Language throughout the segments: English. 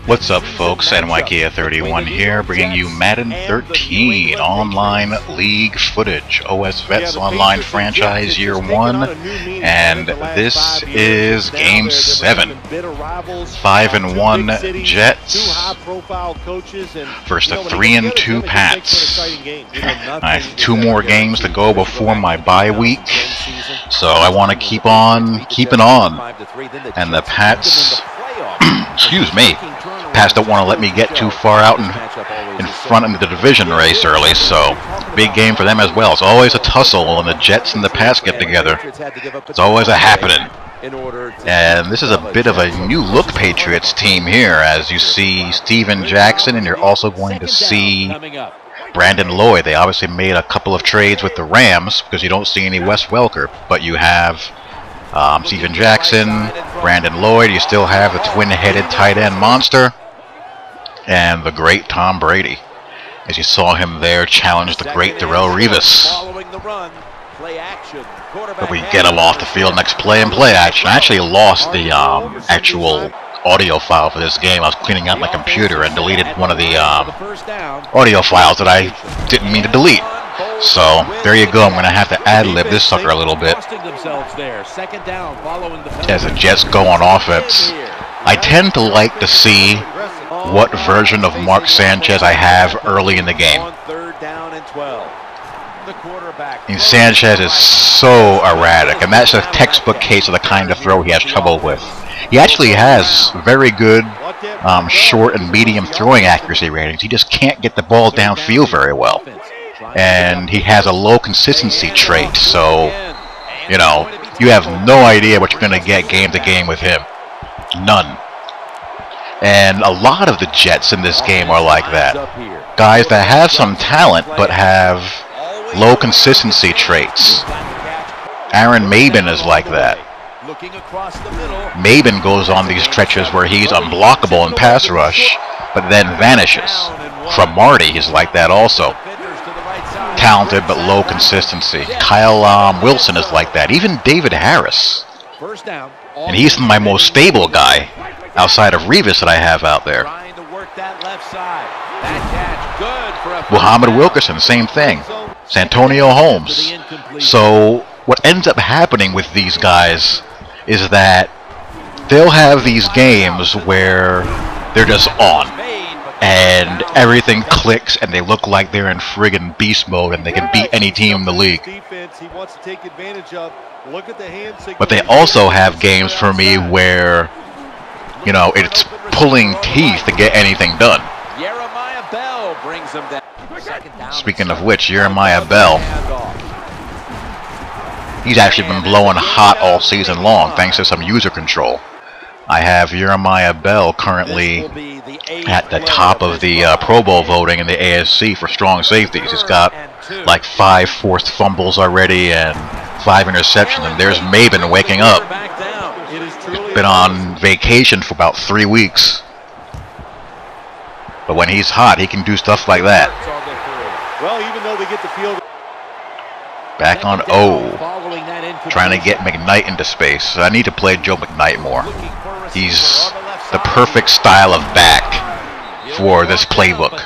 What's up, folks? NYKia31 here, bringing you Madden 13 online league footage. OS Vets Online Franchise Year 1, and this is Game 7. 5-1 Jets versus the 3-2 Pats. I have 2 more games to go before my bye week, so I want to keep on keeping on. And the Pats, excuse me, Pats don't want to let me get too far out in front in the division race early, so big game for them as well. It's always a tussle when the Jets and the Pats get together. It's always a happening. And this is a bit of a new look Patriots team here, as you see Steven Jackson, and you're also going to see Brandon Lloyd. They obviously made a couple of trades with the Rams because you don't see any Wes Welker, but you have Steven Jackson, Brandon Lloyd. You still have the twin-headed tight end monster, and the great Tom Brady, as you saw him there challenge the great Darrelle Revis. But we get him off the field next play and play action. I actually lost the actual audio file for this game. I was cleaning out my computer and deleted one of the audio files that I didn't mean to delete. So there you go. I'm going to have to ad-lib this sucker a little bit as the Jets go on offense. I tend to like to see what version of Mark Sanchez I have early in the game. And Sanchez is so erratic, and that's a textbook case of the kind of throw he has trouble with. He actually has very good short and medium throwing accuracy ratings. He just can't get the ball downfield very well. And he has a low consistency trait, so, you know, you have no idea what you're going to get game to game with him. None. And a lot of the Jets in this game are like that. Guys that have some talent, but have low consistency traits. Aaron Maben is like that. Maben goes on these stretches where he's unblockable in pass rush, but then vanishes. Cromartie is like that also. Talented but low consistency. Kyle Wilson is like that. Even David Harris. And he's my most stable guy outside of Revis that I have out there. Muhammad Wilkerson, same thing. Santonio Holmes. So what ends up happening with these guys is that they'll have these games where they're just on, and everything clicks, and they look like they're in friggin' beast mode, and they can beat any team in the league. But they also have games for me where, you know, it's pulling teeth to get anything done. Speaking of which, Jeremiah Bell, he's actually been blowing hot all season long thanks to some user control. I have Jeremiah Bell currently at the top of the Pro Bowl voting in the ASC for strong safeties. He's got like 5 forced fumbles already and 5 interceptions, and there's Maben waking up. He's been on vacation for about 3 weeks. But when he's hot, he can do stuff like that. Back on O. Trying to get McKnight into space. So I need to play Joe McKnight more. He's the perfect style of back for this playbook.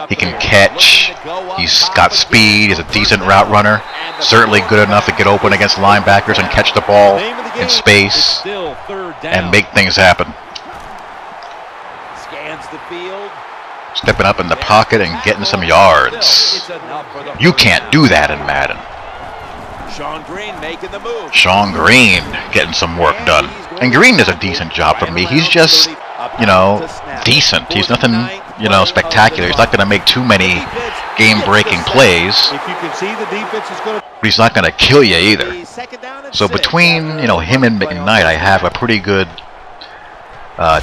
He can catch. He's got speed. He's a decent route runner. Certainly good enough to get open against linebackers and catch the ball in space and make things happen. Stepping up in the pocket and getting some yards. You can't do that in Madden. Sean Green getting some work done. And Green does a decent job for me. He's just, you know, decent. He's nothing, you know, spectacular. He's not going to make too many game-breaking plays. But he's not going to kill you either. So between, you know, him and McKnight, I have a pretty good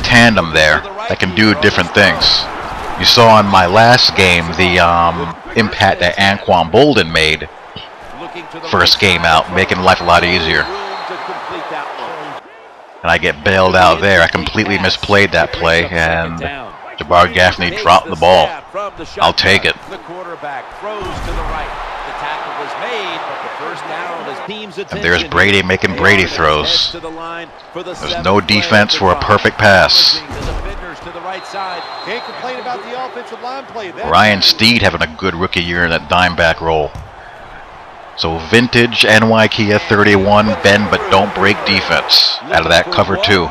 tandem there that can do different things. You saw in my last game the impact that Anquan Bolden made first game out, making life a lot easier. And I get bailed out there. I completely misplayed that play, and Jabbar Gaffney dropped the ball. I'll take it. And there's Brady making Brady throws. There's no defense for a perfect pass. to the right side. Can't complain about the offensive line play. Ryan Steed having a good rookie year in that dime back role. So vintage NY Kia 31, bend but don't break defense out of that cover 2.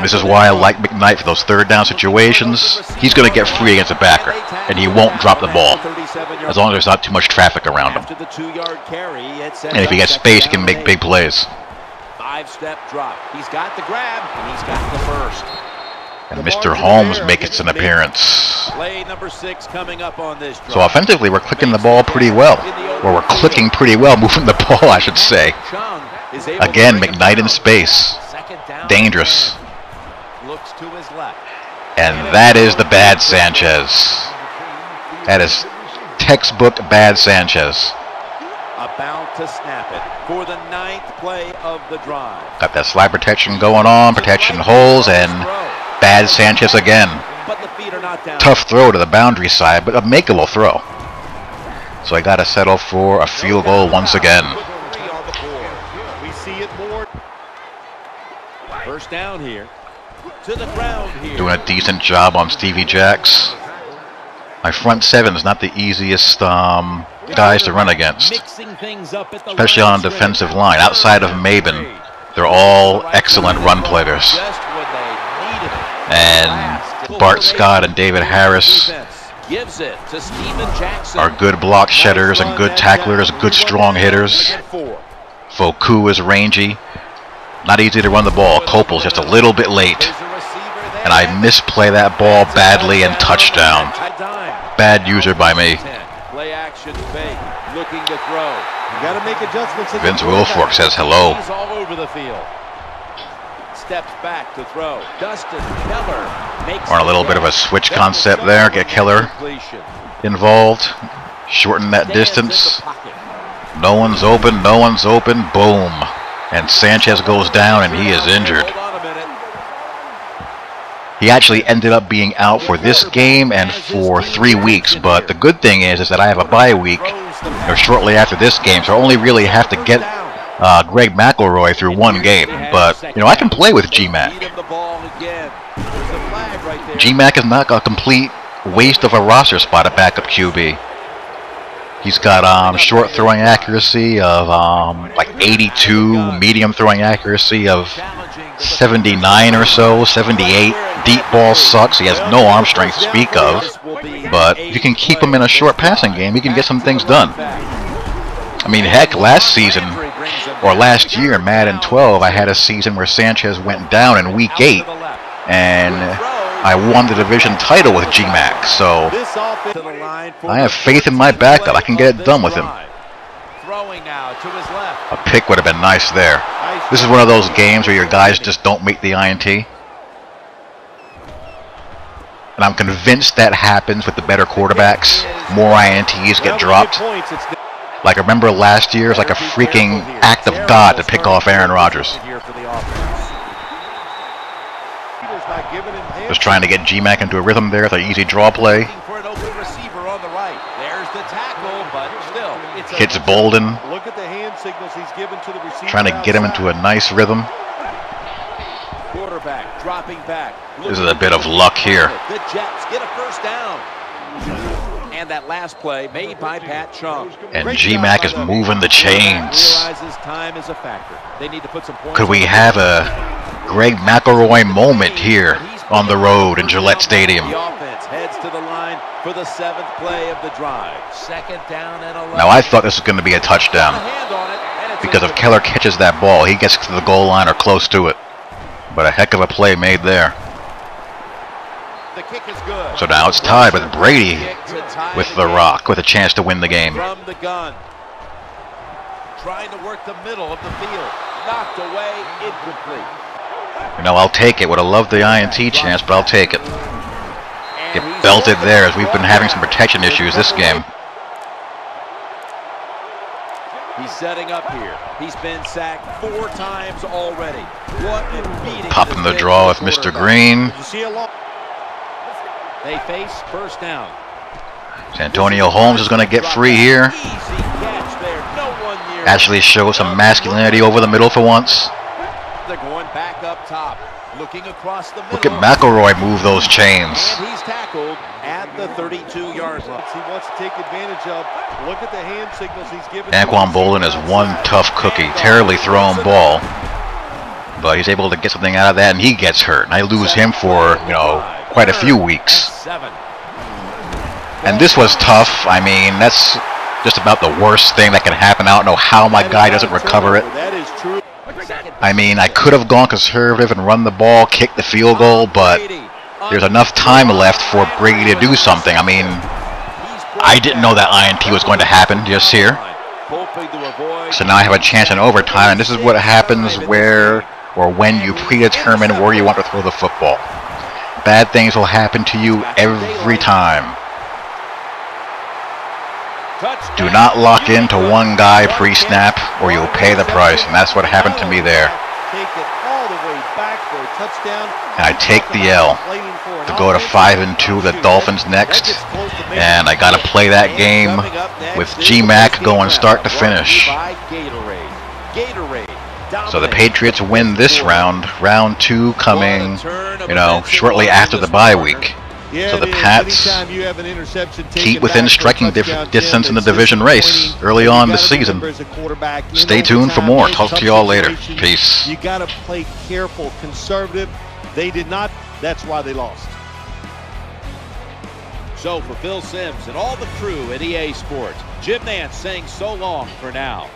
This is why I like McKnight for those third down situations. He's going to get free against a backer, and he won't drop the ball as long as there's not too much traffic around him. And if he gets space, he can make big plays. 5-step drop. He's got the grab, and he's got the first. And Mr. Holmes makes an appearance. Play number 6 coming up on this drive. So offensively, we're clicking the ball pretty well. Or we're clicking pretty well, moving the ball, I should say. Again, McKnight in space. Dangerous. Looks to his left. And that is the bad Sanchez. That is textbook bad Sanchez. About to snap it for the 9th play of the drive. Got that slide protection going on, protection holes, and bad Sanchez again. But the feet are not down. Tough throw to the boundary side, but a makeable throw. So I got to settle for a field goal once again. We see it more. First down here. To the ground here. Doing a decent job on Stevie Jacks. My front 7 is not the easiest guys to run against, especially on a defensive line. Outside of Maben, they're all excellent run players. And Bart Scott and David Harris are good block shedders and good tacklers, good strong hitters. Foku is rangy. Not easy to run the ball. Copel's just a little bit late. And I misplay that ball badly and touchdown. Bad user by me. Play action fake, looking to throw. You got to make adjustments. Vince Wilfork says hello. He's all over the field. Steps back to throw. Dustin Keller makes Or a little bit of a switch concept there. Get Keller involved. Shorten that distance. No one's open. No one's open. Boom. And Sanchez goes down and he is injured. He actually ended up being out for this game and for 3 weeks, but the good thing is that I have a bye week or shortly after this game, so I only really have to get Greg McElroy through one game. But, you know, I can play with GMAC. GMAC is not a complete waste of a roster spot at backup QB. He's got short throwing accuracy of like 82, medium throwing accuracy of 79 or so, 78. Deep ball sucks. He has no arm strength to speak of. But if you can keep him in a short passing game, he can get some things done. I mean, heck, last season, or last year in Madden 12, I had a season where Sanchez went down in Week 8, and I won the division title with GMAC. So I have faith in my backup. I can get it done with him. A pick would have been nice there. This is one of those games where your guys just don't make the INT. And I'm convinced that happens with the better quarterbacks. More INTs get dropped. Like I remember last year, it was like a freaking act of God to pick off Aaron Rodgers. Just trying to get GMAC into a rhythm there with an easy draw play. Hits Bolden. Trying to get him into a nice rhythm. This is a bit of luck here. The Jets get a first down. And that last play made by Pat Chung. And GMAC is moving the chains. Could we have a Greg McElroy moment here on the road in Gillette Stadium? The offense heads to the line for the 7th play of the drive. 2nd down and 11. Now I thought this was going to be a touchdown. Because if Keller catches that ball, he gets to the goal line or close to it. But a heck of a play made there. So now it's tied with Brady with the rock, with a chance to win the game. From the gun. Trying to work the middle of the field. Knocked away, incomplete. You know, I'll take it. Would have loved the INT chance, but I'll take it. Get belted there as we've been having some protection issues this game. He's setting up here. He's been sacked 4 times already. What a beating. Popping the draw with Mr. Green. They face first down. Santonio Holmes is going to get free here. Actually shows some masculinity over the middle for once. They're going back up top. Looking across the middle. Look at McElroy move those chains. And he's tackled at the 32-yard line. He wants to take advantage of. Look at the hand signals he's given. Anquan Bolden is one tough cookie. Terribly thrown ball. But he's able to get something out of that, and he gets hurt. And I lose him for, quite a few weeks. And this was tough. I mean, that's just about the worst thing that can happen. I don't know how my guy doesn't recover it. That is true. I mean, I could have gone conservative and run the ball, kicked the field goal, but there's enough time left for Brady to do something. I mean, I didn't know that INT was going to happen just here. So now I have a chance in overtime, and this is what happens where or when you predetermine where you want to throw the football. Bad things will happen to you every time. Do not lock into one guy pre-snap or you'll pay the price, and that's what happened to me there. And I take the L to go to 5-2, the Dolphins next, and I got to play that game with G-Mac going start to finish. So the Patriots win this round, round 2 coming, shortly after the bye week. So the Pats keep within striking distance in the division race early on this season. Stay tuned for more. Talk to you all later. Peace. You got to play careful, conservative. They did not. That's why they lost. So for Phil Simms and all the crew at EA Sports, Jim Nance saying so long for now.